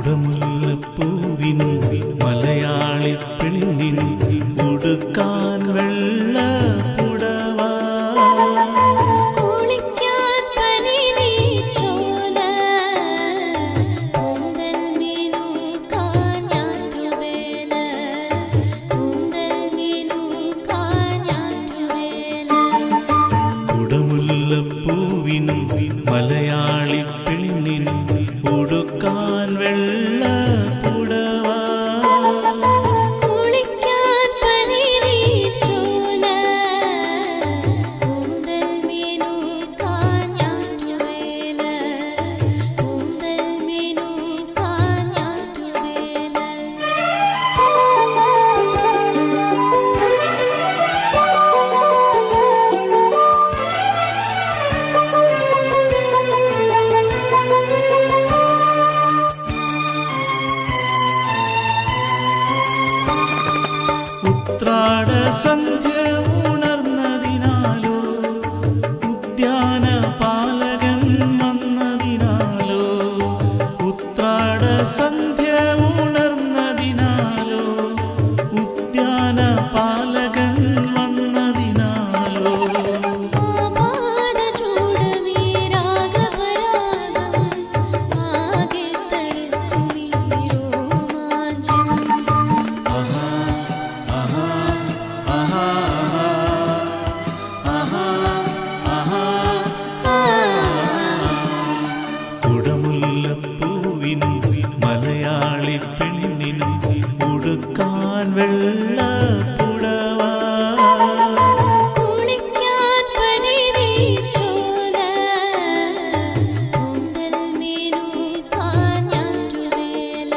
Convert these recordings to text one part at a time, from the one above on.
കുടമുല്ലപ്പൂവിൻ മലയാളി പെണ്ണിൻ ഉടുക്കാൻ വെള്ള പുടവ കുളിക്കാൻ പനിനീർ ചോല കൂന്തൽ മീനുക്കാൻ ഞാറ്റുവേല കൂന്തൽ മീനുക്കാൻ ഞാറ്റുവേല കുടമുല്ലപ്പൂവിൻ മലയാളി പെണ്ണിൻ ഉടുക്കാൻ വെള്ള പുടവ കുളിക്കാൻ പനിനീർ ചോല കൂന്തൽ മീനുക്കാൻ ഞാറ്റുവേല കൂന്തൽ മീനുക്കാൻ ഞാറ്റുവേല ഉത്രാട സന്ധ്യ ഉണർന്നതിനാലോ ഉദ്യാന പാലകൻ വന്നതിനാലോ ഉത്രാട സന്ധ്യ ഉണർന്നതിനാലോ ഉദ്യാന പാലകൻ വന്നതിനാലോ ആപാദ ചൂടമീ രാഗപരാഗം ആകെ തളിർക്കുമീ രോമാഞ്ചം കുടമുല്ലപ്പൂവിൻ മലയാളി പെണ്ണിൻ ഉടുക്കാൻ വെള്ള പുടവ കുളിക്കാൻ പനിനീർ ചോല കൂന്തൽ മീനുക്കാൻ ഞാറ്റുവേല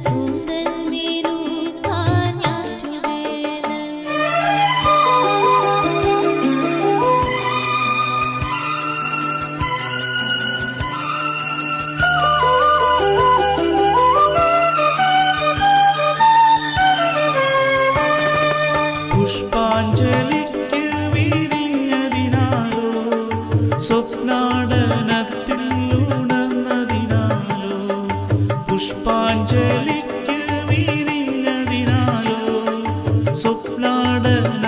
കൂന്തൽ മീനുക്കാൻ ഞാറ്റുവേല പുഷ്പാഞ്ജലിക്ക് വിരിഞ്ഞതിനാലോ സ്വപ്നാടനത്തിൽ ഉണർന്നതിനാലോ പുഷ്പാഞ്ജലിക്ക് വിരിഞ്ഞതിനാലോ സ്വപ്നാടന